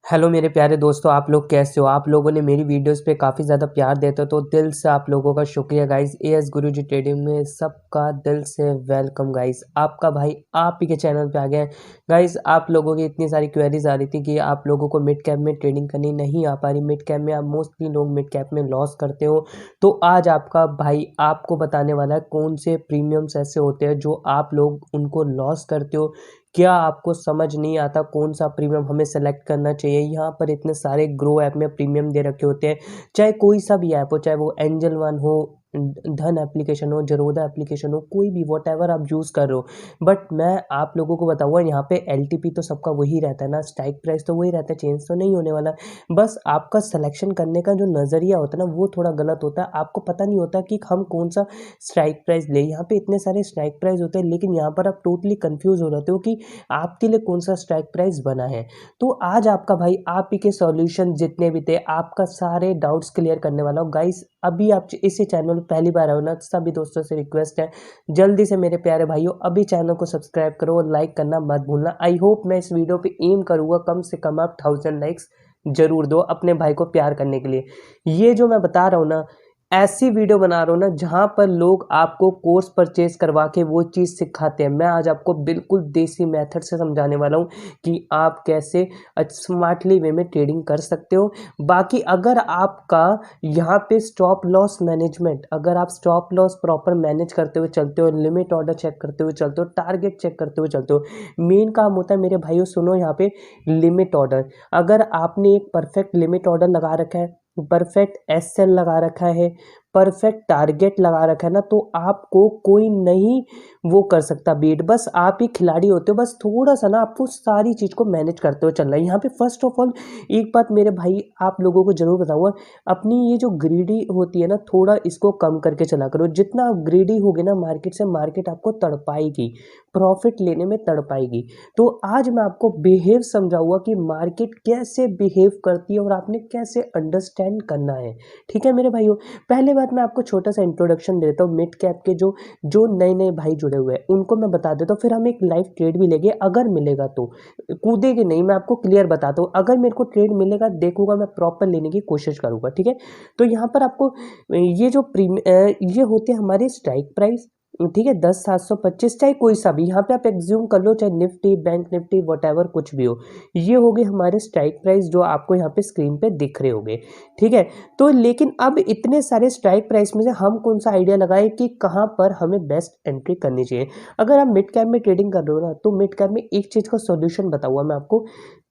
Hello मेरे प्यारे दोस्तों, आप लोग कैसे हो। आप लोगों ने मेरी वीडियोस पे काफ़ी ज़्यादा प्यार देते हो तो दिल से आप लोगों का शुक्रिया गाइस। एएस गुरुजी ट्रेडिंग में सबका दिल से वेलकम गाइस। आपका भाई आप ही के चैनल पे आ गया है गाइस। आप लोगों की इतनी सारी क्वेरीज आ रही थी कि आप लोगों को मिड कैप में ट्रेडिंग करनी नहीं आ पा रही। मिड कैप में आप मोस्टली लोग मिड कैप में लॉस करते हो, तो आज आपका भाई आपको बताने वाला है कौन से प्रीमियम्स ऐसे होते हैं जो आप लोग उनको लॉस करते हो। क्या आपको समझ नहीं आता कौन सा प्रीमियम हमें सेलेक्ट करना चाहिए। यहाँ पर इतने सारे ग्रो ऐप में प्रीमियम दे रखे होते हैं, चाहे कोई सा भी ऐप हो, चाहे वो एंजल वन हो, धन एप्लीकेशन हो, जरोदा एप्लीकेशन हो, कोई भी वॉट एवर आप यूज़ कर रहे हो। बट मैं आप लोगों को बताऊंगा, यहाँ पे एलटीपी तो सबका वही रहता है ना, स्ट्राइक प्राइस तो वही रहता है, चेंज तो नहीं होने वाला। बस आपका सिलेक्शन करने का जो नज़रिया होता है ना, वो थोड़ा गलत होता है। आपको पता नहीं होता कि हम कौन सा स्ट्राइक प्राइस ले। यहाँ पे इतने सारे स्ट्राइक प्राइस होते हैं, लेकिन यहाँ पर आप टोटली कंफ्यूज हो जाते हो कि आपके लिए कौन सा स्ट्राइक प्राइस बना है। तो आज आपका भाई आप ही के सॉल्यूशन जितने भी थे, आपका सारे डाउट्स क्लियर करने वाला हूँ गाइस। अभी आप इसी चैनल पर पहली बार आओ ना, सभी दोस्तों से रिक्वेस्ट है, जल्दी से मेरे प्यारे भाइयों अभी चैनल को सब्सक्राइब करो और लाइक करना मत भूलना। आई होप मैं इस वीडियो पे एम करूँगा कम से कम आप 1000 लाइक्स जरूर दो अपने भाई को प्यार करने के लिए। ये जो मैं बता रहा हूँ ना, ऐसी वीडियो बना रहा हूँ ना जहाँ पर लोग आपको कोर्स परचेज करवा के वो चीज़ सिखाते हैं। मैं आज आपको बिल्कुल देसी मेथड से समझाने वाला हूँ कि आप कैसे स्मार्टली वे में ट्रेडिंग कर सकते हो। बाकी अगर आपका यहाँ पे स्टॉप लॉस मैनेजमेंट, अगर आप स्टॉप लॉस प्रॉपर मैनेज करते हुए चलते हो, लिमिट ऑर्डर चेक करते हुए चलते हो, टारगेट चेक करते हुए चलते हो, मेन काम होता है मेरे भाइयों सुनो यहाँ पे लिमिट ऑर्डर। अगर आपने एक परफेक्ट लिमिट ऑर्डर लगा रखा है, परफेक्ट एसएल लगा रखा है, परफेक्ट टारगेट लगा रखा है ना, तो आपको कोई नहीं वो कर सकता बीट। बस आप ही खिलाड़ी होते हो, बस थोड़ा सा ना आपको सारी चीज़ को मैनेज करते हुए चलना है। यहाँ पे फर्स्ट ऑफ ऑल एक बात मेरे भाई आप लोगों को जरूर बताऊंगा, अपनी ये जो ग्रीडी होती है ना, थोड़ा इसको कम करके चला करो। जितना आप ग्रीडी होगे ना मार्केट से, मार्केट आपको तड़पाएगी, प्रॉफिट लेने में तड़पाएगी। तो आज मैं आपको बिहेव समझाऊंगा कि मार्केट कैसे बिहेव करती है और आपने कैसे अंडरस्टैंड करना है। ठीक है मेरे भाइयों, पहले बात मैं आपको छोटा सा इंट्रोडक्शन देता हूँ। मिड कैप के जो जो नए नए भाई जुड़े हुए हैं उनको मैं बता देता हूँ, फिर हम एक लाइव ट्रेड भी लेंगे अगर मिलेगा तो। कूदेगे नहीं, मैं आपको क्लियर बताता हूँ। अगर मेरे को ट्रेड मिलेगा देखूंगा, मैं प्रॉपर लेने की कोशिश करूंगा। ठीक है, तो यहाँ पर आपको ये जो ये होते हैं हमारे स्ट्राइक प्राइस। ठीक है, 10,725 चाहे कोई सा भी, यहाँ पे आप एग्ज्यूम कर लो, चाहे निफ्टी, बैंक निफ्टी, वट कुछ भी हो, ये हो गए हमारे स्ट्राइक प्राइस जो आपको यहाँ पे स्क्रीन पे दिख रहे होंगे। ठीक है, तो लेकिन अब इतने सारे स्ट्राइक प्राइस में से हम कौन सा आइडिया लगाए कि कहाँ पर हमें बेस्ट एंट्री करनी चाहिए। अगर आप मिड कैप में ट्रेडिंग कर रहे हो ना, तो मिड कैप में एक चीज़ का सॉल्यूशन बताऊंगा मैं आपको।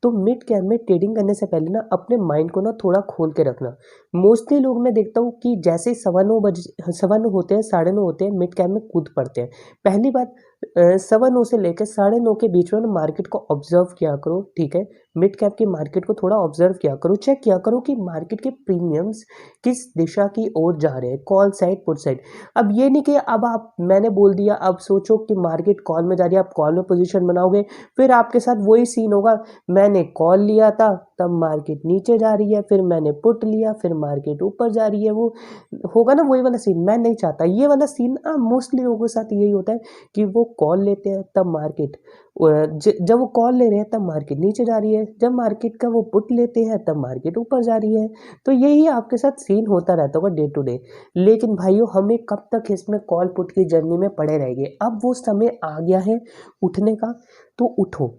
तो मिड कैप में ट्रेडिंग करने से पहले ना अपने माइंड को ना थोड़ा खोल के रखना। मोस्टली लोग मैं देखता हूँ कि जैसे ही 9:15 होते हैं, 9:30 होते हैं, मिड कैप में कूद पड़ते हैं। पहली बात, 9:15 से लेकर 9:30 के बीच में ना मार्केट को ऑब्जर्व किया करो। ठीक है, मिड कैप की मार्केट को थोड़ा ऑब्जर्व किया करो, चेक किया करो कि मार्केट के प्रीमियम्स किस दिशा की ओर जा रहे हैं, कॉल साइड पुट साइड। अब ये नहीं कि अब आप मैंने बोल दिया अब सोचो कि मार्केट कॉल में जा रही है, आप कॉल में पोजीशन बनाओगे, फिर आपके साथ वही सीन होगा। मैंने कॉल लिया था तब मार्केट नीचे जा रही है, फिर मैंने पुट लिया फिर मार्केट ऊपर जा रही है, वो होगा ना वही वाला सीन। मैं नहीं चाहता ये वाला सीन। मोस्टली लोगों के साथ यही होता है कि वो कॉल लेते हैं तब मार्केट, जब वो कॉल ले रहे हैं तब मार्केट नीचे जा रही है, जब मार्केट का वो पुट लेते हैं तब मार्केट ऊपर जा रही है। तो यही आपके साथ सीन होता रहता होगा डे टू डे। लेकिन भाइयों हमें कब तक इसमें कॉल पुट की जर्नी में पड़े रहेंगे। अब वो समय आ गया है उठने का, तो उठो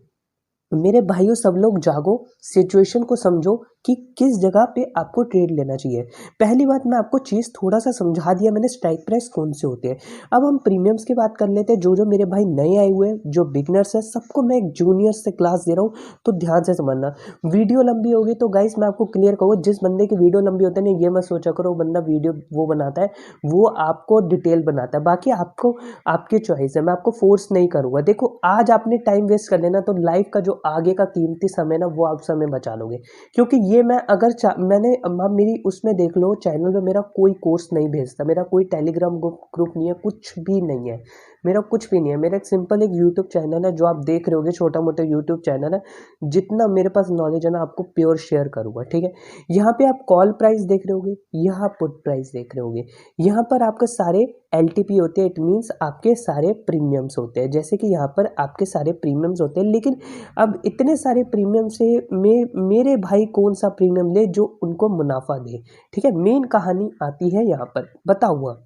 मेरे भाइयों, सब लोग जागो, सिचुएशन को समझो कि किस जगह पे आपको ट्रेड लेना चाहिए। पहली बात मैं आपको चीज़ थोड़ा सा समझा दिया मैंने, स्ट्राइक प्राइस कौन से होते हैं। अब हम प्रीमियम्स की बात कर लेते हैं। जो जो मेरे भाई नए आए हुए हैं, जो बिगनर्स है, सबको मैं एक जूनियर से क्लास दे रहा हूँ, तो ध्यान से समझना। वीडियो लंबी होगी तो गाइस मैं आपको क्लियर कहूँगा, जिस बंदे की वीडियो लंबी होती है ना, ये मत सोचा करो वो बंदा वीडियो वो बनाता है, वो आपको डिटेल बनाता है। बाकी आपको आपकी चॉइस है, मैं आपको फोर्स नहीं करूँगा। देखो आज आपने टाइम वेस्ट कर लेना, तो लाइफ का जो आगे का कीमती समय ना, वो आप समय बचा लोगे। क्योंकि ये मैं अगर मैंने अब मेरी उसमें देख लो चैनल में, मेरा कोई कोर्स नहीं भेजता, मेरा कोई टेलीग्राम ग्रुप नहीं है, कुछ भी नहीं है। मेरा कुछ भी नहीं है, मेरा एक सिंपल एक यूट्यूब चैनल है जो आप देख रहे होगे, छोटा मोटा यूट्यूब चैनल है। जितना मेरे पास नॉलेज है ना आपको प्योर शेयर करूँगा, ठीक है। यहाँ पे आप कॉल प्राइस देख रहे होगे, यहाँ पुट प्राइस देख रहे होगे, यहाँ पर आपके सारे LTP होते हैं, इट मीन्स आपके सारे प्रीमियम्स होते हैं। जैसे कि यहाँ पर आपके सारे प्रीमियम्स होते हैं, लेकिन अब इतने सारे प्रीमियम से मेरे भाई कौन सा प्रीमियम ले जो उनको मुनाफा दे, ठीक है। मेन कहानी आती है यहाँ पर, बताऊँगा।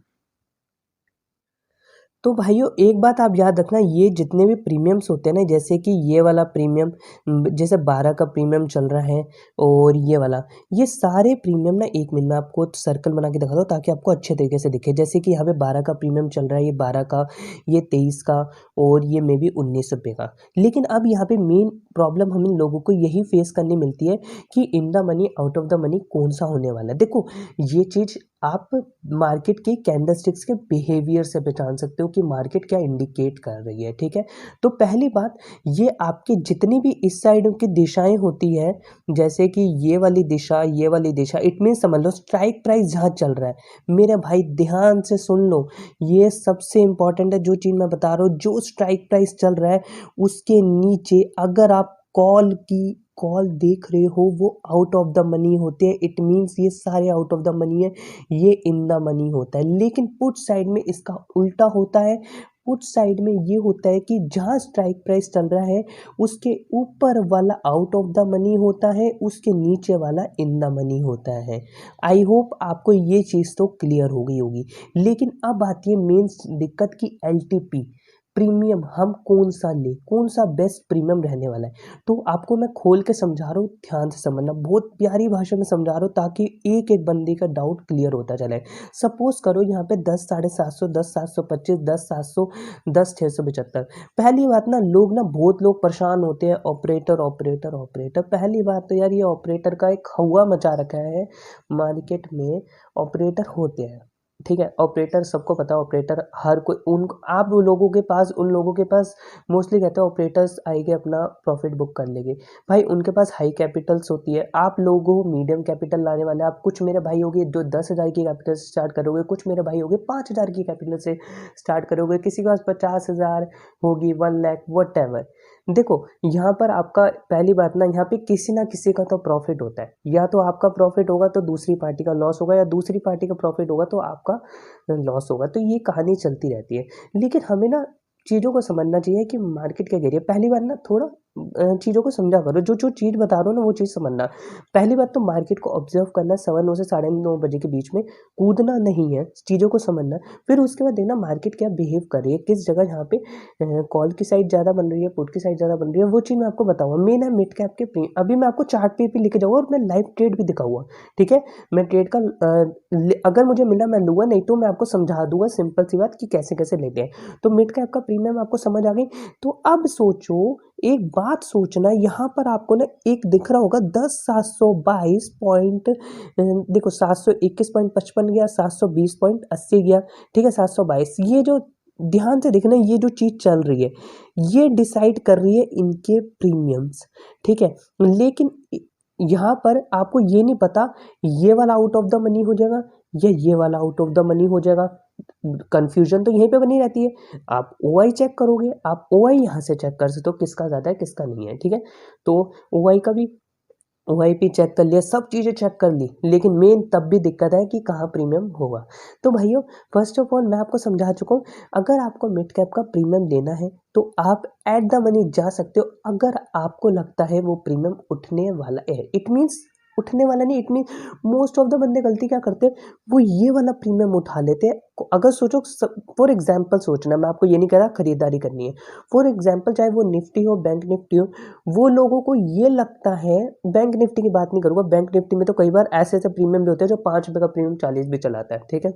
तो भाइयों एक बात आप याद रखना, ये जितने भी प्रीमियम्स होते हैं ना, जैसे कि ये वाला प्रीमियम, जैसे 12 का प्रीमियम चल रहा है, और ये वाला, ये सारे प्रीमियम ना, एक मिनट में आपको सर्कल बना के दिखा दो ताकि आपको अच्छे तरीके से दिखे। जैसे कि यहाँ पे 12 का प्रीमियम चल रहा है, ये 12 का, ये 23 का, और ये मे बी 19 रुपये का। लेकिन अब यहाँ पे मेन प्रॉब्लम हम लोगों को यही फेस करनी मिलती है कि in the money out of the money कौन सा होने वाला है। देखो ये चीज़ आप मार्केट के कैंडलस्टिक्स के बिहेवियर से पहचान सकते हो कि मार्केट क्या इंडिकेट कर रही है, ठीक है। तो पहली बात, ये आपकी जितनी भी इस साइड की दिशाएं होती है, जैसे कि ये वाली दिशा, ये वाली दिशा, इट मीन समझ लो स्ट्राइक प्राइस जहाँ चल रहा है मेरे भाई, ध्यान से सुन लो, ये सबसे इंपॉर्टेंट है जो चीज़ मैं बता रहा हूँ। जो स्ट्राइक प्राइस चल रहा है उसके नीचे अगर आप कॉल देख रहे हो, वो आउट ऑफ द मनी होते हैं, इट मीन्स ये सारे आउट ऑफ द मनी है, ये इन द मनी होता है। लेकिन पुट साइड में इसका उल्टा होता है। पुट साइड में ये होता है कि जहाँ स्ट्राइक प्राइस चल रहा है उसके ऊपर वाला आउट ऑफ द मनी होता है, उसके नीचे वाला इन द मनी होता है। आई होप आपको ये चीज़ तो क्लियर हो गई होगी। लेकिन अब आती है मेन दिक्कत की LTP प्रीमियम, हम कौन सा ले, कौन सा बेस्ट प्रीमियम रहने वाला है। तो आपको मैं खोल के समझा रहा हूँ, ध्यान से समझना, बहुत प्यारी भाषा में समझा रहा हूँ ताकि एक एक बंदे का डाउट क्लियर होता चले। सपोज करो यहाँ पे 10 750, 10 725, 10 700, 10 675। पहली बात ना, लोग ना, बहुत लोग परेशान होते हैं, ऑपरेटर ऑपरेटर ऑपरेटर। पहली बात तो यार ये ऑपरेटर का एक हवा मचा रखा है मार्केट में, ऑपरेटर होते हैं, ठीक है। ऑपरेटर सबको पता है, ऑपरेटर हर कोई, उन आप उन लोगों के पास मोस्टली कहते हैं ऑपरेटर्स आएंगे अपना प्रॉफिट बुक कर लेंगे। भाई उनके पास हाई कैपिटल्स होती है, आप लोगों मीडियम कैपिटल लाने वाले, आप कुछ मेरे भाई होगे जो 10,000 की कैपिटल से स्टार्ट करोगे, कुछ मेरे भाई होगे 5,000 की कैपिटल से स्टार्ट करोगे, किसी के पास 50,000 होगी, 1 लाख, वट एवर। देखो यहाँ पर आपका पहली बात ना, यहाँ पे किसी ना किसी का तो प्रॉफिट होता है, या तो आपका प्रॉफिट होगा तो दूसरी पार्टी का लॉस होगा, या दूसरी पार्टी का प्रॉफिट होगा तो आपका लॉस होगा। तो ये कहानी चलती रहती है। लेकिन हमें ना चीज़ों को समझना चाहिए कि मार्केट क्या कह रही है। पहली बार ना थोड़ा चीज़ों को समझा करो, जो जो चीज़ बता रहा हूँ ना वो चीज़ समझना। पहली बात तो मार्केट को ऑब्जर्व करना, 9:15 से 9:30 बजे के बीच में, कूदना नहीं है, चीज़ों को समझना। फिर उसके बाद देखना मार्केट क्या बिहेव कर रही है, किस जगह यहाँ पे कॉल की साइड ज़्यादा बन रही है, पुट की साइड ज़्यादा बन रही है, वो चीज़ मैं आपको बताऊँगा। मेन है मिड कैप के अभी मैं आपको चार्ट पे भी लेके जाऊँगा और मैं लाइव ट्रेड भी दिखाऊँगा, ठीक है। मैं ट्रेड का अगर मुझे मिला मैं लूँगा, नहीं तो मैं आपको समझा दूंगा सिंपल सी बात कि कैसे कैसे लेते हैं। तो मिड कैप का प्रीमियम आपको समझ आ गई। तो अब सोचो, एक बात सोचना, यहाँ पर आपको ना एक दिख रहा होगा 10,722 पॉइंट, देखो 721.55 गया, 720.80 गया, ठीक है, 722। ये जो ध्यान से देखना, ये जो चीज़ चल रही है ये डिसाइड कर रही है इनके प्रीमियम्स, ठीक है। लेकिन यहाँ पर आपको ये नहीं पता ये वाला आउट ऑफ द मनी हो जाएगा या ये वाला आउट ऑफ द मनी हो जाएगा। कंफ्यूजन तो यहीं पे बनी रहती है। आप OI चेक करोगे, आप OI यहाँ से चेक कर सकते हो किसका ज़्यादा है किसका नहीं है, ठीक है। तो OI का भी OIP चेक कर लिया, सब चीज़ें चेक कर ली, लेकिन मेन तब भी दिक्कत है कि कहाँ प्रीमियम होगा। तो भाइयों फर्स्ट ऑफ ऑल मैं आपको समझा चुका हूँ, अगर आपको मिड कैप का प्रीमियम लेना है तो आप एट द मनी जा सकते हो, अगर आपको लगता है वो प्रीमियम उठने वाला है। इट मीन्स उठने वाला नहीं, it mean most of the बंदे गलती क्या करते हैं, वो ये वाला प्रीमियम उठा लेते हैं। अगर सोचो, फॉर एग्जाम्पल सोचना, मैं आपको ये नहीं कह रहा खरीदारी करनी है, फॉर एग्जाम्पल चाहे वो निफ्टी हो, बैंक निफ्टी हो, वो लोगों को ये लगता है, बैंक निफ्टी की बात नहीं करूँगा, बैंक निफ्टी में तो कई बार ऐसे ऐसे प्रीमियम भी होते हैं जो 5 रुपये का प्रीमियम 40 भी चलाता है, ठीक है।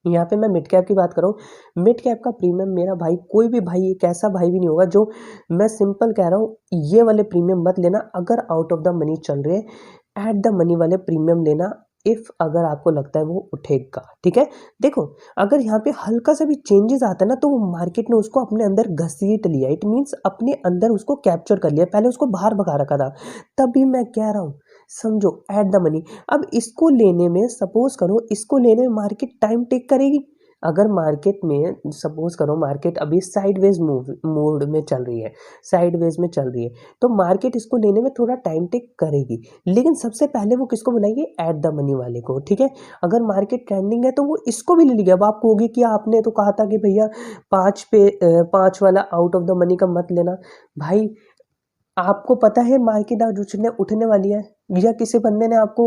यहाँ पे मैं मिड कैप की बात कर रहा हूँ। मिड कैप का प्रीमियम मेरा भाई, कोई भी भाई, एक ऐसा भाई भी नहीं होगा जो, मैं सिंपल कह रहा हूँ, ये वाले प्रीमियम मत लेना अगर आउट ऑफ द मनी चल रहे हैं। एट द मनी वाले प्रीमियम लेना इफ अगर आपको लगता है वो उठेगा, ठीक है। देखो अगर यहाँ पे हल्का सा भी चेंजेस आता है ना, तो वो मार्केट ने उसको अपने अंदर घसीट लिया, इट मीन्स अपने अंदर उसको कैप्चर कर लिया, पहले उसको बाहर भगा रखा था। तभी मैं कह रहा हूँ समझो एट द मनी। अब इसको लेने में, सपोज करो इसको लेने में मार्केट टाइम टेक करेगी, अगर मार्केट में सपोज करो मार्केट अभी साइडवेज मोड में चल रही है, साइडवेज में चल रही है, तो मार्केट इसको लेने में थोड़ा टाइम टेक करेगी, लेकिन सबसे पहले वो किसको बुलाएगी? एट द मनी वाले को, ठीक है। अगर मार्केट ट्रेंडिंग है तो वो इसको भी ले लेगी। अब आपको होगी कि आपने तो कहा था कि भैया 5 वाला आउट ऑफ द मनी का मत लेना। भाई आपको पता है मार्केट आज उठने वाली है, या किसी बंदे ने आपको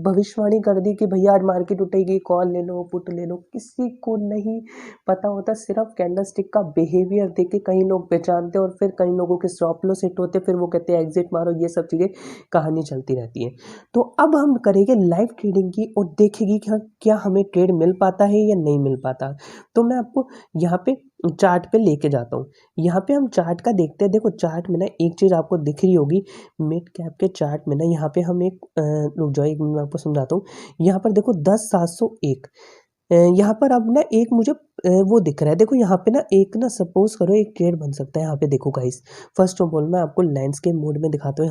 भविष्यवाणी कर दी कि भैया आज मार्केट उठेगी, कॉल ले लो, पुट ले लो, किसी को नहीं पता होता। सिर्फ कैंडलस्टिक का बिहेवियर देख के कई लोग पहचानते हैं और फिर कई लोगों के स्टॉप लॉस हिट होते, फिर वो कहते हैं एग्जिट मारो, ये सब चीज़ें कहानी चलती रहती है। तो अब हम करेंगे लाइव ट्रेडिंग की और देखेगी कि क्या हमें ट्रेड मिल पाता है या नहीं मिल पाता। तो मैं आपको यहाँ पे चार्ट पे लेके जाता हूँ। यहाँ पे हम चार्ट का देखते हैं। देखो चार्ट में ना एक चीज़ आपको दिख रही होगी, मिड कैप के चार्ट में ना यहाँ पे हम एक रुक जाओ, एक मिनट मैं आपको समझाता हूँ। यहाँ पर देखो 10,701, यहाँ पर अब ना एक मुझे वो दिख रहा है। देखो यहाँ पे ना एक ना सपोज करो एक ट्रेड बन सकता है। यहाँ पे देखो गाइस, फर्स्ट ऑफ ऑल मैं आपको लैंडस्केप मोड में दिखाता हूँ।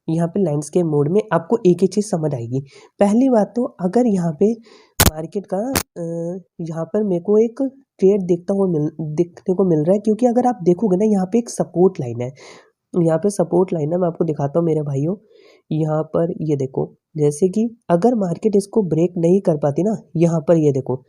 यहाँ पे लैंडस्केप मोड में आपको एक ही चीज़ समझ आएगी। पहली बात तो अगर यहाँ पे मार्केट का यहाँ पर मेरे को एक ट्रेड दिखने को मिल रहा है, क्योंकि अगर आप देखोगे ना यहाँ पे एक सपोर्ट लाइन है। यहाँ पे सपोर्ट लाइन है, मैं आपको दिखाता हूँ मेरे भाइयों। यहाँ पर ये देखो, जैसे कि अगर मार्केट इसको ब्रेक नहीं कर पाती ना, यहाँ पर ये देखो,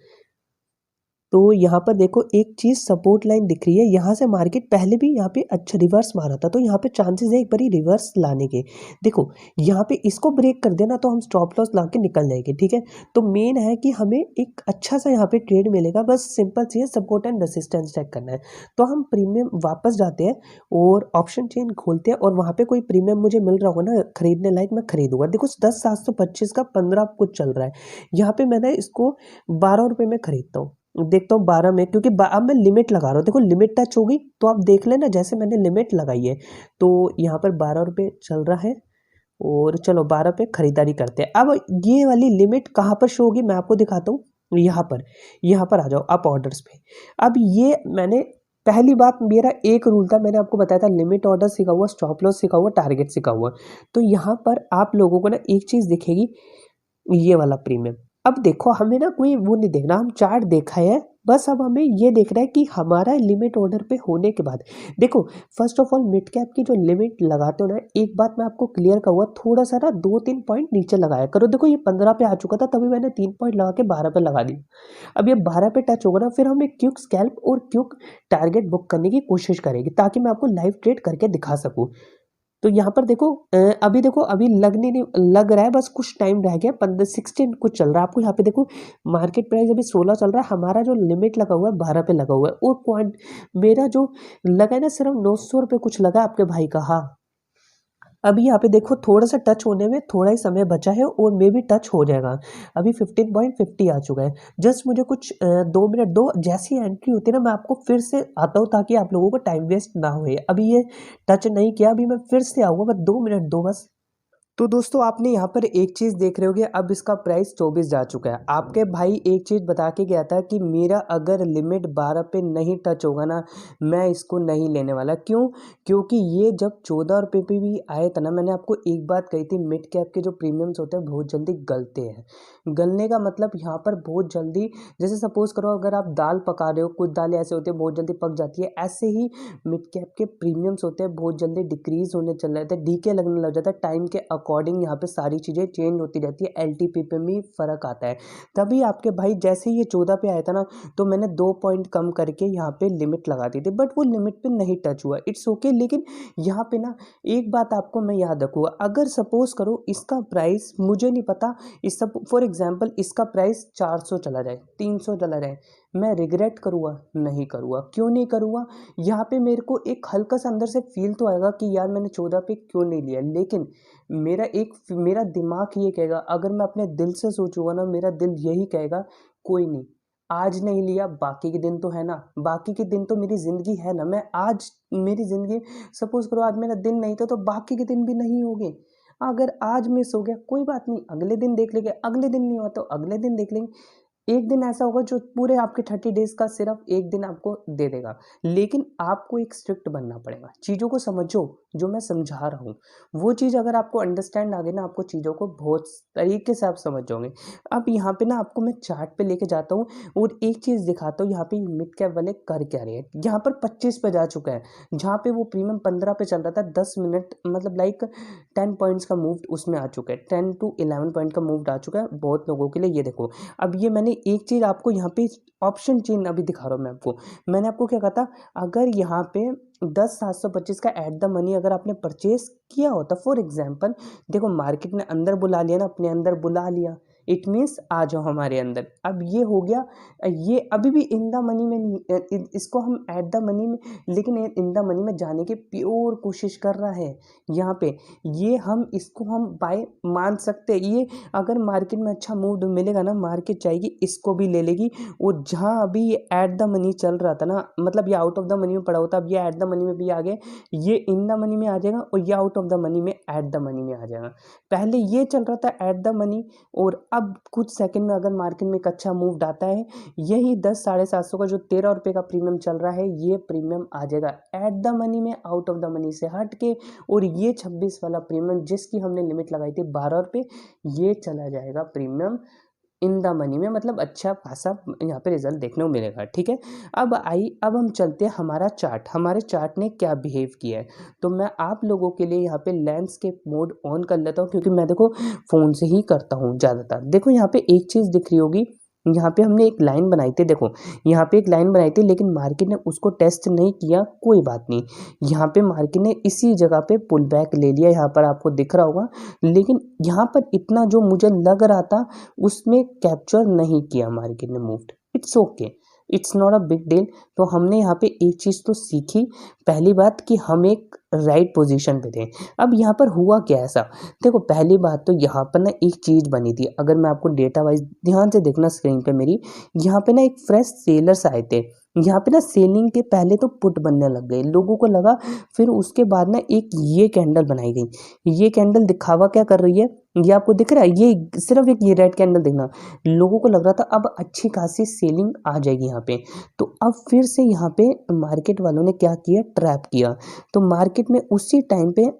तो यहाँ पर देखो एक चीज़ सपोर्ट लाइन दिख रही है। यहाँ से मार्केट पहले भी यहाँ पे अच्छा रिवर्स मारा था, तो यहाँ पे चांसेस है एक बारी रिवर्स लाने के। देखो यहाँ पे इसको ब्रेक कर देना तो हम स्टॉप लॉस ला के निकल जाएंगे, ठीक है। तो मेन है कि हमें एक अच्छा सा यहाँ पे ट्रेड मिलेगा, बस सिंपल सी है, सपोर्ट एंड रेसिस्टेंस चेक करना है। तो हम प्रीमियम वापस जाते हैं और ऑप्शन चेन खोलते हैं, और वहाँ पे कोई प्रीमियम मुझे मिल रहा होगा ना खरीदने लायक, मैं खरीदूंगा। देखो 10,725 का 15 कुछ चल रहा है। यहाँ पे मैंने इसको 12 रुपये में खरीदता हूँ, देखता हूँ 12 में, क्योंकि अब मैं लिमिट लगा रहा हूँ। देखो लिमिट टच होगी तो आप देख लेना, जैसे मैंने लिमिट लगाई है तो यहाँ पर 12 रुपये चल रहा है, और चलो 12 पे खरीदारी करते हैं। अब ये वाली लिमिट कहाँ पर शो होगी मैं आपको दिखाता हूँ। यहाँ पर आ जाओ आप ऑर्डर्स पे। अब ये मैंने पहली बात, मेरा एक रूल था, मैंने आपको बताया था, लिमिट ऑर्डर सीखा हुआ, स्टॉप लॉस सीखा हुआ, टारगेट सीखा हुआ। तो यहाँ पर आप लोगों को ना एक चीज़ दिखेगी, ये वाला प्रीमियम। अब देखो हमें ना कोई वो नहीं देखना, हम चार्ट देखा है बस, अब हमें ये देखना है कि हमारा लिमिट ऑर्डर पे होने के बाद देखो, first of all mid cap की जो लिमिट लगाते हो ना, एक बात मैं आपको क्लियर कहूँगा, थोड़ा सा ना 2-3 पॉइंट नीचे लगाया करो। देखो ये 15 पे आ चुका था, तभी मैंने 3 पॉइंट लगा के 12 पे लगा दी। अब ये 12 पे टच होगा ना, फिर हम एक क्विक स्कैल्प और क्विक टारगेट बुक करने की कोशिश करेंगे, ताकि मैं आपको लाइव ट्रेड करके दिखा सकूँ। तो यहाँ पर देखो अभी देखो, अभी लगने नहीं लग रहा है, बस कुछ टाइम रह गया, 15-16 कुछ चल रहा है। आपको यहाँ पे देखो मार्केट प्राइस अभी 16 चल रहा है, हमारा जो लिमिट लगा हुआ है 12 पे लगा हुआ है, और पॉइंट मेरा जो लगा है ना सिर्फ 900 रुपये कुछ लगा आपके भाई का। हाँ अभी यहाँ पे देखो थोड़ा सा टच होने में थोड़ा ही समय बचा है, और मे भी टच हो जाएगा। अभी 15.50 आ चुका है। जस्ट मुझे कुछ 2 मिनट दो, जैसी एंट्री होती है ना मैं आपको फिर से आता हूँ, ताकि आप लोगों को टाइम वेस्ट ना होए। अभी ये टच नहीं किया, अभी मैं फिर से आऊँगा, बस 2 मिनट दो बस। तो दोस्तों आपने यहाँ पर एक चीज़ देख रहे होगे, अब इसका प्राइस 24 जा चुका है। आपके भाई एक चीज़ बता के गया था कि मेरा अगर लिमिट 12 पे नहीं टच होगा ना, मैं इसको नहीं लेने वाला। क्यों? क्योंकि ये जब 14 रुपये पे भी आए थे ना, मैंने आपको एक बात कही थी, मिड कैप के जो प्रीमियम्स होते हैं बहुत जल्दी गलते हैं। गलने का मतलब यहाँ पर बहुत जल्दी, जैसे सपोज करो अगर आप दाल पका रहे हो, कुछ दालें ऐसे होती है बहुत जल्दी पक जाती है, ऐसे ही मिड कैप के प्रीमियम्स होते हैं बहुत जल्दी डिक्रीज होने चल रहे थे, डीके लगने लग जाता है। टाइम के अकॉर्डिंग यहाँ पे सारी चीज़ें चेंज होती रहती है, एलटीपी पे भी फर्क आता है। तभी आपके भाई जैसे ही ये 14 पे आया था ना, तो मैंने 2 पॉइंट कम करके यहाँ पे लिमिट लगा दी थी, बट वो लिमिट पे नहीं टच हुआ, इट्स ओके। लेकिन यहाँ पे ना एक बात आपको मैं याद रखूँगा, अगर सपोज करो इसका प्राइस मुझे नहीं पता, इस सब फॉर एग्जाम्पल इसका प्राइस 400 चला जाए, 300 चला जाए, मैं रिग्रेट करूँगा? नहीं करूँगा। क्यों नहीं करूँगा? यहाँ पे मेरे को एक हल्का सा अंदर से फील तो आएगा कि यार मैंने 14 पे क्यों नहीं लिया, लेकिन मेरा दिमाग ये कहेगा, अगर मैं अपने दिल से सोचूंगा ना, मेरा दिल यही कहेगा कोई नहीं, आज नहीं लिया बाकी के दिन तो है ना, बाकी के दिन तो मेरी ज़िंदगी है ना। मैं आज मेरी ज़िंदगी, सपोज करो आज मेरा दिन नहीं था तो बाकी के दिन भी नहीं होंगे। अगर आज मिस हो गया कोई बात नहीं, अगले दिन देख लेंगे, अगले दिन नहीं हुआ तो अगले दिन देख लेंगे। एक दिन ऐसा होगा जो पूरे आपके 30 डेज का सिर्फ एक दिन आपको दे देगा, लेकिन आपको एक स्ट्रिक्ट बनना पड़ेगा। चीज़ों को समझो, जो मैं समझा रहा हूँ वो चीज़ अगर आपको अंडरस्टैंड आ गई ना, आपको चीज़ों को बहुत तरीके से आप समझ जाओगे। अब यहाँ पे ना आपको मैं चार्ट पे लेके जाता हूँ और एक चीज़ दिखाता हूँ यहाँ पे मिड कैप वाले कर क्या रहे हैं। यहाँ पर 25 पे जा चुका है, जहाँ पे वो प्रीमियम 15 पे चल रहा था। 10 मिनट मतलब लाइक 10 पॉइंट्स का मूव उसमें आ चुका है, 10 to 11 पॉइंट का मूव आ चुका है बहुत लोगों के लिए। ये देखो, अब ये मैंने एक चीज़ आपको यहाँ पे ऑप्शन चेन अभी दिखा रहा हूँ मैं आपको। मैंने आपको क्या कहा था, अगर यहाँ पे 10,725 का एट द मनी अगर आपने परचेस किया होता, फॉर एग्जांपल देखो मार्केट ने अंदर बुला लिया ना, अपने अंदर बुला लिया, इट मीन्स आ जाओ हमारे अंदर। अब ये हो गया, ये अभी भी इन द मनी में नहीं, इसको हम एट द मनी में, लेकिन इन द मनी में जाने की प्योर कोशिश कर रहा है यहाँ पे। ये हम इसको हम बाय मान सकते हैं। ये अगर मार्केट में अच्छा मूव मिलेगा ना, मार्केट जाएगी इसको भी ले लेगी। और जहाँ अभी ये एट द मनी चल रहा था ना, मतलब ये आउट ऑफ द मनी में पड़ा होता, अब ये एट द मनी में भी आ गए, ये इन द मनी में आ जाएगा और ये आउट ऑफ द मनी में एट द मनी में आ जाएगा। पहले ये चल रहा था एट द मनी, और अब कुछ सेकंड में अगर मार्केट में एक अच्छा मूव आता है, यही 10 750 का जो 13 रुपये का प्रीमियम चल रहा है, ये प्रीमियम आ जाएगा एट द मनी में, आउट ऑफ द मनी से हट के। और ये 26 वाला प्रीमियम जिसकी हमने लिमिट लगाई थी 12 रुपये, ये चला जाएगा प्रीमियम इन द मनी में, मतलब अच्छा खासा यहाँ पे रिजल्ट देखने को मिलेगा। ठीक है, अब हम चलते हैं हमारा चार्ट, हमारे चार्ट ने क्या बिहेव किया है। तो मैं आप लोगों के लिए यहाँ पे लैंडस्केप मोड ऑन कर लेता हूँ, क्योंकि मैं देखो फ़ोन से ही करता हूँ ज़्यादातर। देखो यहाँ पे एक चीज़ दिख रही होगी, यहाँ पे हमने एक लाइन बनाई थी, देखो यहाँ पे एक लाइन बनाई थी, लेकिन मार्केट ने उसको टेस्ट नहीं किया, कोई बात नहीं। यहाँ पे मार्केट ने इसी जगह पे पुल बैक ले लिया, यहाँ पर आपको दिख रहा होगा, लेकिन यहाँ पर इतना जो मुझे लग रहा था उसमें कैप्चर नहीं किया मार्केट ने move. It's okay, it's not a big deal. तो हमने यहाँ पे एक चीज़ तो सीखी, पहली बात कि हम एक राइट पोजीशन पे थे। अब यहाँ पर हुआ क्या ऐसा, देखो पहली बात तो यहाँ पर ना एक चीज़ बनी थी, अगर मैं आपको डेटा वाइज ध्यान से देखना स्क्रीन पे मेरी, यहाँ पे ना एक फ्रेश सेलर्स आए थे। यहाँ पे ना सेलिंग के पहले तो पुट बनने लग गए, लोगों को लगा। फिर उसके बाद ना एक ये कैंडल बनाई गई, ये कैंडल दिखावा क्या कर रही है, ये आपको दिख रहा है, ये सिर्फ एक ये रेड कैंडल देखना, लोगों को लग रहा था अब अच्छी खासी सेलिंग आ जाएगी यहाँ पे। तो अब फिर से यहाँ पे मार्केट वालों ने क्या किया, ट्रैप किया। तो मार्केट में उसी टाइम पे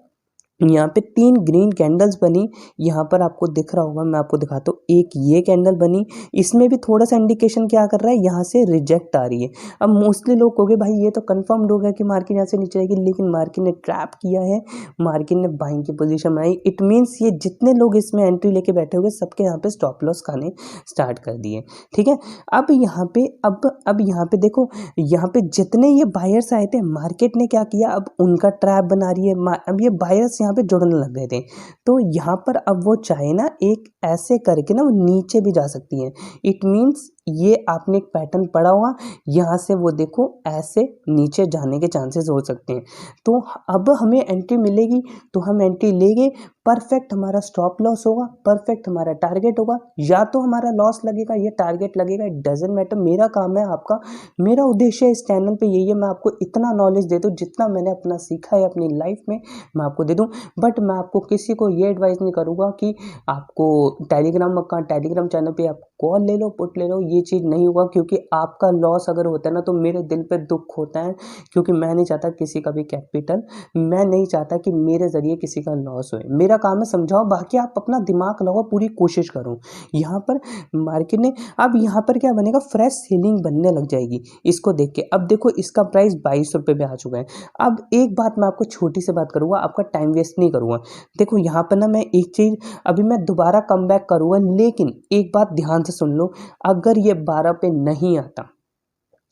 यहाँ पे 3 ग्रीन कैंडल्स बनी, यहाँ पर आपको दिख रहा होगा, मैं आपको दिखाता हूँ, एक ये कैंडल बनी, इसमें भी थोड़ा सा इंडिकेशन क्या कर रहा है, यहाँ से रिजेक्ट आ रही है। अब मोस्टली लोग कहोगे भाई ये तो कंफर्म्ड हो गया कि मार्केट यहाँ से नीचे आएगी, लेकिन मार्केट ने ट्रैप किया है, मार्केट ने बाइंग की पोजीशन बनाई। इट मीन्स ये जितने लोग इसमें एंट्री लेके बैठे हुए सबके यहाँ पे स्टॉप लॉस खाने स्टार्ट कर दिए। ठीक है, अब यहाँ पे अब यहाँ पे देखो, यहाँ पे जितने ये बायर्स आए थे, मार्केट ने क्या किया, अब उनका ट्रैप बना रही है। अब ये बायर्स यहाँ पे जुड़ने लग गए थे, तो यहाँ पर अब वो चाहे ना एक ऐसे करके ना वो नीचे भी जा सकती है। इट मीन्स ये आपने एक पैटर्न पढ़ा होगा, यहाँ से वो देखो ऐसे नीचे जाने के चांसेस हो सकते हैं। तो अब हमें एंट्री मिलेगी तो हम एंट्री लेंगे, परफेक्ट हमारा स्टॉप लॉस होगा, परफेक्ट हमारा टारगेट होगा, या तो हमारा लॉस लगेगा या टारगेट लगेगा, इट डजेंट मैटर। मेरा काम है आपका, मेरा उद्देश्य इस चैनल पे यही है, मैं आपको इतना नॉलेज दे दूँ जितना मैंने अपना सीखा है अपनी लाइफ में, मैं आपको दे दूँ। बट मैं आपको किसी को ये एडवाइस नहीं करूँगा कि आपको टेलीग्राम चैनल पे आप कॉल ले लो, पुट ले लो, ये चीज़ नहीं होगा। क्योंकि आपका लॉस अगर होता है ना तो मेरे दिल पे दुख होता है, क्योंकि मैं नहीं चाहता किसी का भी कैपिटल, मैं नहीं चाहता कि मेरे ज़रिए किसी का लॉस होए। मेरा काम है समझाओ, बाकी आप अपना दिमाग लगाओ, पूरी कोशिश करो। यहाँ पर मार्केट ने, अब यहाँ पर क्या बनेगा, फ्रेश सेलिंग बनने लग जाएगी इसको देख के। अब देखो इसका प्राइस 22 रुपये पे आ चुका है। अब एक बात मैं आपको छोटी सी बात करूँगा, आपका टाइम वेस्ट नहीं करूँगा। देखो यहाँ पर ना मैं एक चीज़, अभी मैं दोबारा कम बैक करूँगा, लेकिन एक बात ध्यान से सुन लो, अगर ये 12 पे नहीं आता,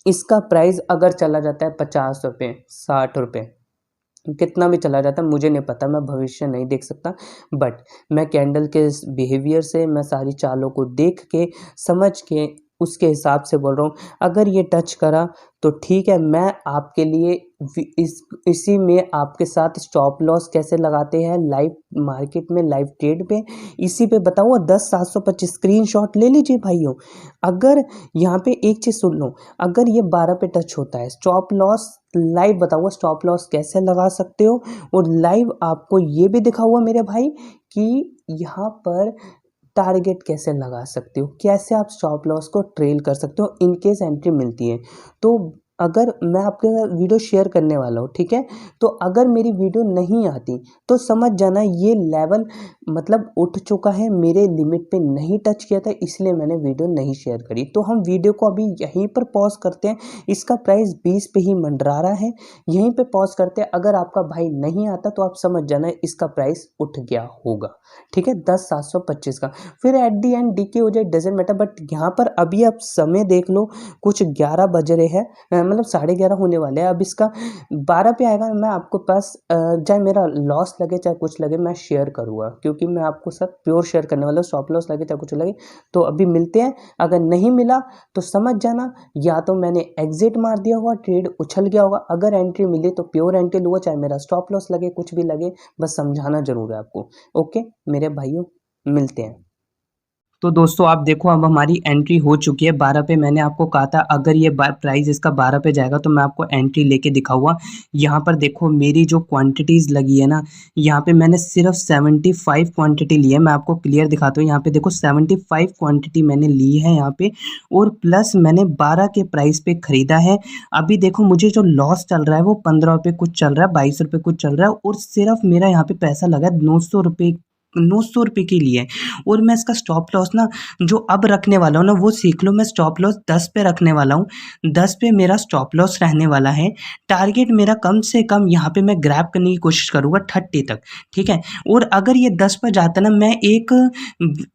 इसका प्राइस अगर चला जाता है 50 रुपये, 60 रुपये, कितना भी चला जाता है मुझे नहीं पता, मैं भविष्य नहीं देख सकता। बट मैं कैंडल के बिहेवियर से, मैं सारी चालों को देख के समझ के उसके हिसाब से बोल रहा हूँ। अगर ये टच करा तो ठीक है, मैं आपके लिए इसी में आपके साथ स्टॉप लॉस कैसे लगाते हैं लाइव मार्केट में, लाइव ट्रेड पे, इसी पे बताऊँ। 10,725 स्क्रीनशॉट ले लीजिए भाइयों। अगर यहाँ पे एक चीज़ सुन लो, अगर ये 12 पे टच होता है, स्टॉप लॉस लाइव बताऊँगा स्टॉप लॉस कैसे लगा सकते हो, और लाइव आपको ये भी दिखाऊंगा मेरे भाई कि यहाँ पर टारगेट कैसे लगा सकते हो, कैसे आप स्टॉप लॉस को ट्रेल कर सकते हो इन केस एंट्री मिलती है। तो अगर मैं आपके साथ वीडियो शेयर करने वाला हूँ, ठीक है, तो अगर मेरी वीडियो नहीं आती तो समझ जाना ये लेवल मतलब उठ चुका है, मेरे लिमिट पे नहीं टच किया था, इसलिए मैंने वीडियो नहीं शेयर करी। तो हम वीडियो को अभी यहीं पर पॉज करते हैं, इसका प्राइस 20 पे ही मंडरा रहा है, यहीं पे पॉज करते हैं। अगर आपका भाई नहीं आता तो आप समझ जाना इसका प्राइस उठ गया होगा, ठीक है, 10,725 का। फिर एट दी एंड डीके हो जाए डजेंट मैटर, बट यहाँ पर अभी आप समय देख लो, कुछ 11 बज रहे हैं, मतलब 11:30 होने वाले हैं। अब इसका 12 पे आएगा, मैं आपको पास चाहे मेरा लॉस लगे चाहे कुछ लगे मैं शेयर करूँगा, क्योंकि मैं आपको सब प्योर शेयर करने वाला हूँ, स्टॉप लॉस लगे चाहे कुछ लगे। तो अभी मिलते हैं, अगर नहीं मिला तो समझ जाना या तो मैंने एग्जिट मार दिया होगा, ट्रेड उछल गया होगा। अगर एंट्री मिली तो प्योर एंट्री लूँगा, चाहे मेरा स्टॉप लॉस लगे कुछ भी लगे, बस समझाना जरूर है आपको। ओके मेरे भाइयों, मिलते हैं। तो दोस्तों आप देखो अब हमारी एंट्री हो चुकी है 12 पे। मैंने आपको कहा था अगर ये प्राइस इसका 12 पे जाएगा तो मैं आपको एंट्री लेके दिखाऊंगा। यहाँ पर देखो मेरी जो क्वांटिटीज़ लगी है ना, यहाँ पे मैंने सिर्फ 75 क्वांटिटी ली है। मैं आपको क्लियर दिखाता हूँ, यहाँ पे देखो 75 क्वांटिटी मैंने ली है यहाँ पे, और प्लस मैंने 12 के प्राइस पे ख़रीदा है। अभी देखो मुझे जो लॉस चल रहा है वो 15 रुपये कुछ चल रहा है, 22 रुपये कुछ चल रहा है, और सिर्फ मेरा यहाँ पे पैसा लगा है 900 रुपये के लिए। और मैं इसका स्टॉप लॉस ना जो अब रखने वाला हूँ ना, वो सीख लो। मैं स्टॉप लॉस 10 पे रखने वाला हूँ, 10 पे मेरा स्टॉप लॉस रहने वाला है। टारगेट मेरा कम से कम यहाँ पे मैं ग्रैब करने की कोशिश करूँगा 30 तक, ठीक है। और अगर ये 10 पर जाता ना, मैं एक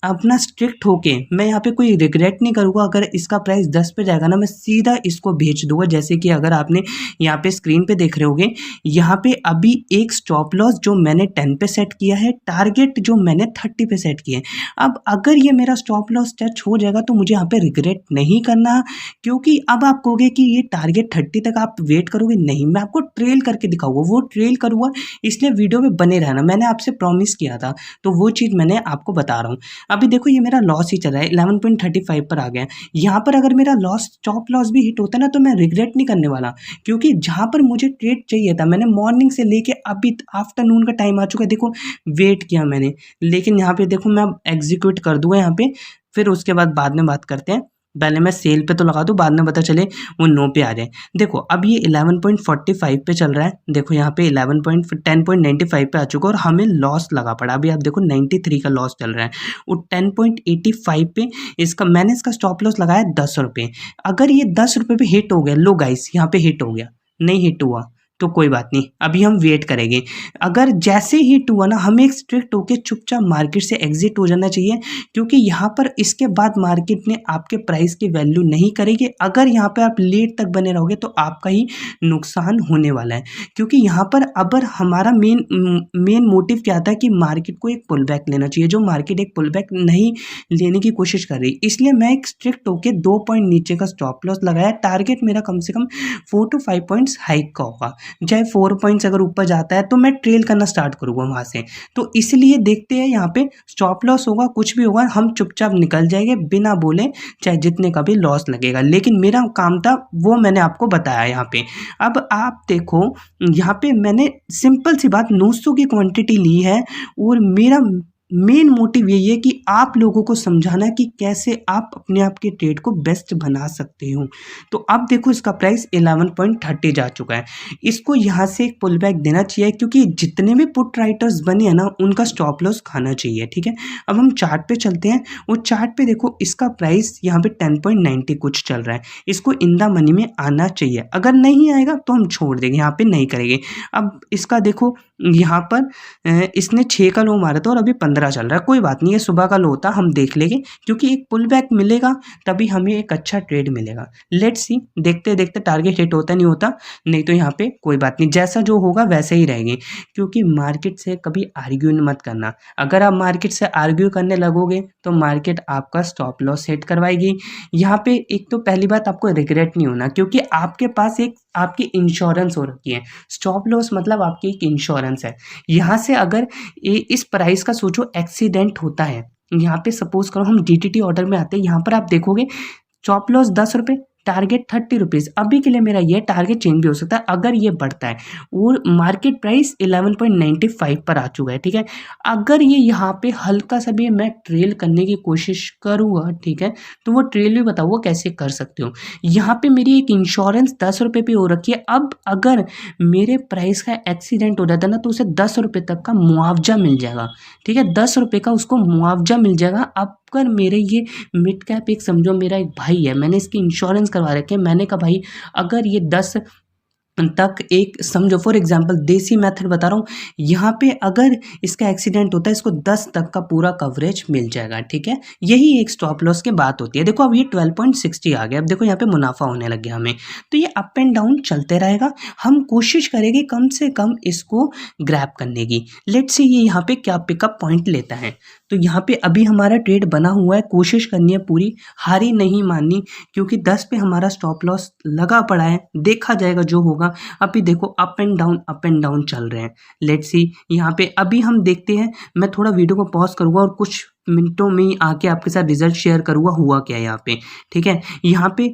अपना स्ट्रिक्ट होके मैं यहाँ पे कोई रिग्रेट नहीं करूँगा। अगर इसका प्राइस 10 पे जाएगा ना, मैं सीधा इसको भेज दूंगा। जैसे कि अगर आपने यहाँ पे स्क्रीन पे देख रहे होगे, यहाँ पे अभी एक स्टॉप लॉस जो मैंने 10 पे सेट किया है, टारगेट जो मैंने 30 पे सेट किया है। अब अगर ये मेरा स्टॉप लॉस टच हो जाएगा तो मुझे यहाँ पे रिग्रेट नहीं करना, क्योंकि अब आप कहोगे कि ये टारगेट 30 तक आप वेट करोगे, नहीं, मैं आपको ट्रेल करके दिखाऊंगा, वो ट्रेल करूँगा। इसलिए वीडियो में बने रहना, मैंने आपसे प्रॉमिस किया था, तो वो चीज़ मैंने आपको बता रहा हूँ। अभी देखो ये मेरा लॉस ही चल रहा है, 11.35 पर आ गया। यहाँ पर अगर मेरा लॉस स्टॉप लॉस भी हिट होता है ना, तो मैं रिग्रेट नहीं करने वाला, क्योंकि जहाँ पर मुझे ट्रेड चाहिए था मैंने मॉर्निंग से लेके अभी आफ्टरनून का टाइम आ चुका है, देखो वेट किया मैंने। लेकिन यहाँ पे देखो मैं अब एग्जीक्यूट कर दूंगा यहाँ पे, फिर उसके बाद में बात करते हैं। पहले मैं सेल पे तो लगा दूं, बाद में पता चले वो नो पे आ जाए। देखो अब ये 11.45 पे चल रहा है, देखो यहाँ पे 10.95 पे आ चुका है, और हमें लॉस लगा पड़ा। अभी आप देखो 93 का लॉस चल रहा है, और 10.85 पे मैंने इसका स्टॉप लॉस लगाया 10 रुपये। अगर ये 10 रुपये पे हिट हो गया, लो गाइस यहाँ पे हिट हो गया, नहीं हिट हुआ तो कोई बात नहीं, अभी हम वेट करेंगे। अगर जैसे हिट हुआ ना, हमें एक स्ट्रिक्ट होकर चुपचाप मार्केट से एग्जिट हो जाना चाहिए, क्योंकि यहाँ पर इसके बाद मार्केट ने आपके प्राइस की वैल्यू नहीं करेगी। अगर यहाँ पे आप लेट तक बने रहोगे तो आपका ही नुकसान होने वाला है, क्योंकि यहाँ पर अब हमारा मेन मोटिव क्या था कि मार्केट को एक पुल बैक लेना चाहिए, जो मार्केट एक पुल बैक नहीं लेने की कोशिश कर रही। इसलिए मैं एक स्ट्रिक्ट होकर 2 पॉइंट नीचे का स्टॉप लॉस लगाया। टारगेट मेरा कम से कम 4 to 5 पॉइंट्स हाइक का होगा, चाहे 4 पॉइंट्स अगर ऊपर जाता है तो मैं ट्रेल करना स्टार्ट करूँगा वहाँ से। तो इसलिए देखते हैं यहाँ पे स्टॉप लॉस होगा, कुछ भी होगा, हम चुपचाप निकल जाएंगे बिना बोले, चाहे जितने का भी लॉस लगेगा। लेकिन मेरा काम था वो मैंने आपको बताया यहाँ पे। अब आप देखो यहाँ पे मैंने सिंपल सी बात 900 की क्वांटिटी ली है, और मेरा मेन मोटिव यही है कि आप लोगों को समझाना कि कैसे आप अपने आप के ट्रेड को बेस्ट बना सकते हो। तो अब देखो इसका प्राइस 11.30 जा चुका है, इसको यहाँ से एक पुल बैक देना चाहिए, क्योंकि जितने भी पुट राइटर्स बने हैं ना उनका स्टॉप लॉस खाना चाहिए, ठीक है। अब हम चार्ट पे चलते हैं, और चार्ट पे देखो इसका प्राइस यहाँ पे 10.90 कुछ चल रहा है, इसको इन द मनी में आना चाहिए। अगर नहीं आएगा तो हम छोड़ देंगे, यहाँ पे नहीं करेंगे। अब इसका देखो यहाँ पर इसने 6 का लो मारा था और अभी 15 चल रहा है, कोई बात नहीं, ये सुबह का लो था, हम देख लेंगे, क्योंकि एक पुल बैक मिलेगा तभी हमें एक अच्छा ट्रेड मिलेगा। लेट्स सी, देखते देखते टारगेट हिट होता नहीं होता, नहीं तो यहाँ पे कोई बात नहीं, जैसा जो होगा वैसे ही रहेंगे। क्योंकि मार्केट से कभी आर्ग्यू मत करना, अगर आप मार्केट से आर्ग्यू करने लगोगे तो मार्केट आपका स्टॉप लॉस सेट करवाएगी। यहाँ पे एक तो पहली बात, आपको रिग्रेट नहीं होना, क्योंकि आपके पास एक आपकी इंश्योरेंस हो रखी है। स्टॉप लॉस मतलब आपकी एक इंश्योरेंस है। यहाँ से अगर इस प्राइस का सोचो एक्सीडेंट होता है, यहाँ पे सपोज करो हम डीटीटी ऑर्डर में आते हैं, यहाँ पर आप देखोगे स्टॉप लॉस 10 रुपये, टारगेट 30 रुपीज़। अभी के लिए मेरा ये टारगेट चेंज भी हो सकता है अगर ये बढ़ता है, और मार्केट प्राइस 11.95 पर आ चुका है, ठीक है। अगर ये यहाँ पे हल्का सा भी मैं ट्रेल करने की कोशिश करूँगा, ठीक है, तो वो ट्रेल भी बताओ वो कैसे कर सकते हो। यहाँ पे मेरी एक इंश्योरेंस 10 रुपये पे हो रखी है। अब अगर मेरे प्राइस का एक्सीडेंट हो जाता है ना, तो उसे 10 रुपये तक का मुआवजा मिल जाएगा, ठीक है। 10 रुपये का उसको मुआवजा मिल जाएगा। अब अगर मेरे ये मिड कैप, एक समझो मेरा एक भाई है, मैंने इसकी इंश्योरेंस करवा रखी है। मैंने कहा भाई अगर ये 10 तक, एक समझो फॉर एग्जांपल देसी मेथड बता रहा हूँ, यहाँ पे अगर इसका एक्सीडेंट होता है, इसको 10 तक का पूरा कवरेज मिल जाएगा, ठीक है। यही एक स्टॉप लॉस की बात होती है। देखो अब ये 12.60 आ गया। अब देखो यहाँ पे मुनाफा होने लग गया हमें। तो ये अप एंड डाउन चलते रहेगा। हम कोशिश करेंगे कम से कम इसको ग्रैब करने की। लेट्स सी ये यहाँ पे क्या पिकअप पॉइंट लेता है। तो यहाँ पे अभी हमारा ट्रेड बना हुआ है, कोशिश करनी है पूरी, हारी नहीं माननी, क्योंकि 10 पे हमारा स्टॉप लॉस लगा पड़ा है। देखा जाएगा जो होगा। अभी देखो अप एंड डाउन चल रहे हैं। लेट्स सी यहाँ पे अभी हम देखते हैं। मैं थोड़ा वीडियो को पॉज करूँगा और कुछ मिनटों में ही आके आपके साथ रिजल्ट शेयर करूँगा हुआ क्या है यहाँ पे, ठीक है। यहाँ पे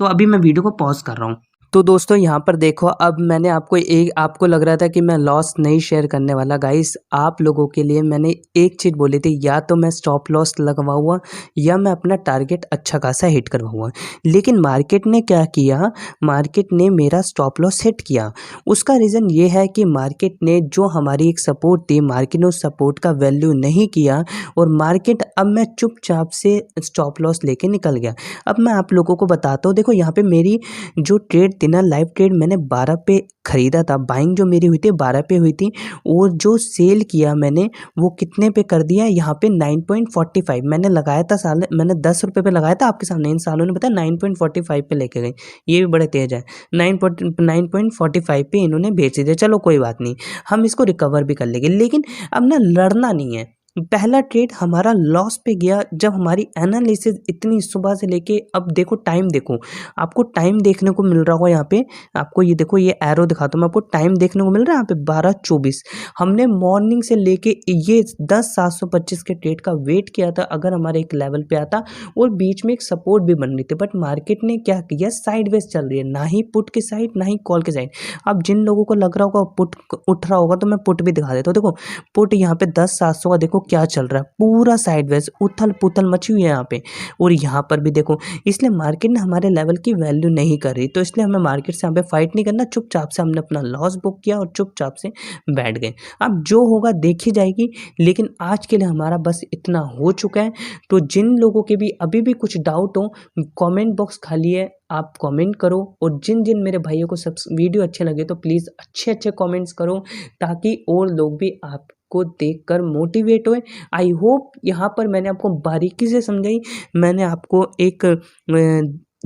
तो अभी मैं वीडियो को पॉज कर रहा हूँ। तो दोस्तों यहाँ पर देखो, अब मैंने आपको लग रहा था कि मैं लॉस नहीं शेयर करने वाला। गाइस आप लोगों के लिए मैंने एक चीज़ बोली थी, या तो मैं स्टॉप लॉस लगवाऊँगा या मैं अपना टारगेट अच्छा खासा हिट करवाऊँगा। लेकिन मार्केट ने क्या किया, मार्केट ने मेरा स्टॉप लॉस हिट किया। उसका रीज़न ये है कि मार्केट ने जो हमारी एक सपोर्ट थी, मार्केट ने उस सपोर्ट का वैल्यू नहीं किया, और मार्केट अब मैं चुपचाप से स्टॉप लॉस लेके निकल गया। अब मैं आप लोगों को बताता हूँ, देखो यहाँ पे मेरी जो ट्रेड थी ना, लाइव ट्रेड मैंने 12 पे ख़रीदा था। बाइंग जो मेरी हुई थी 12 पे हुई थी, और जो सेल किया मैंने वो कितने पे कर दिया, यहाँ पे 9.45 मैंने लगाया था। मैंने 10 रुपये पे लगाया था, आपके सामने इन सालों ने बताया 9.45 पे लेके गए। ये भी बड़े तेज है। 9.45 पे इन्होंने बेच दिया। चलो कोई बात नहीं, हम इसको रिकवर भी कर लेंगे। लेकिन अब ना लड़ना नहीं है। पहला ट्रेड हमारा लॉस पे गया जब हमारी एनालिसिस इतनी सुबह से लेके, अब देखो टाइम देखो, आपको टाइम देखने को मिल रहा होगा यहाँ पे। आपको ये देखो, ये एरो दिखाता हूँ मैं आपको, टाइम देखने को मिल रहा है यहाँ पे 12:24। हमने मॉर्निंग से लेके ये 10,725 के ट्रेड का वेट किया था अगर हमारे एक लेवल पे आता, और बीच में एक सपोर्ट भी बन रही थी। बट मार्केट ने क्या किया, साइडवेज चल रही है, ना ही पुट की साइड ना ही कॉल की साइड। अब जिन लोगों को लग रहा होगा पुट उठ रहा होगा, तो मैं पुट भी दिखा देता हूँ। देखो पुट यहाँ पे 10,700 का देखो क्या चल रहा है, पूरा साइडवेज उथल पुथल मची हुई है यहाँ पे। और यहाँ पर भी देखो, इसलिए मार्केट ने हमारे लेवल की वैल्यू नहीं कर रही, तो इसलिए हमें मार्केट से यहाँ पे फाइट नहीं करना। चुपचाप से हमने अपना लॉस बुक किया और चुपचाप से बैठ गए। अब जो होगा देखी जाएगी, लेकिन आज के लिए हमारा बस इतना हो चुका है। तो जिन लोगों के भी अभी भी कुछ डाउट हो, कमेंट बॉक्स खाली है, आप कमेंट करो। और जिन जिन मेरे भाइयों को सब वीडियो अच्छे लगे तो प्लीज़ अच्छे अच्छे कमेंट्स करो, ताकि और लोग भी आपको देखकर मोटिवेट होए। आई होप यहाँ पर मैंने आपको बारीकी से समझाई। मैंने आपको एक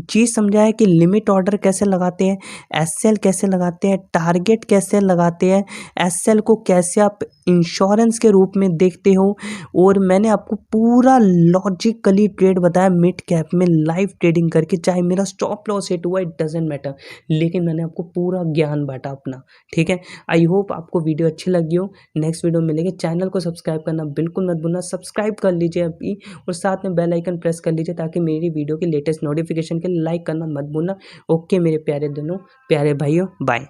चीज़ समझाया कि लिमिट ऑर्डर कैसे लगाते हैं, एसएल कैसे लगाते हैं, टारगेट कैसे लगाते हैं, एसएल को कैसे आप इंश्योरेंस के रूप में देखते हो। और मैंने आपको पूरा लॉजिकली ट्रेड बताया मिड कैप में लाइव ट्रेडिंग करके, चाहे मेरा स्टॉप लॉस हिट हुआ, इट डजेंट मैटर, लेकिन मैंने आपको पूरा ज्ञान बांटा अपना, ठीक है। आई होप आपको वीडियो अच्छी लगी हो। नेक्स्ट वीडियो मिलेंगे। चैनल को सब्सक्राइब करना बिल्कुल मत भूलना, सब्सक्राइब कर लीजिए अभी, और साथ में बेल आइकन प्रेस कर लीजिए, ताकि मेरी वीडियो की लेटेस्ट नोटिफिकेशन के लाइक करना मत भूलना। ओके मेरे प्यारे दोनों प्यारे भाइयों, बाय।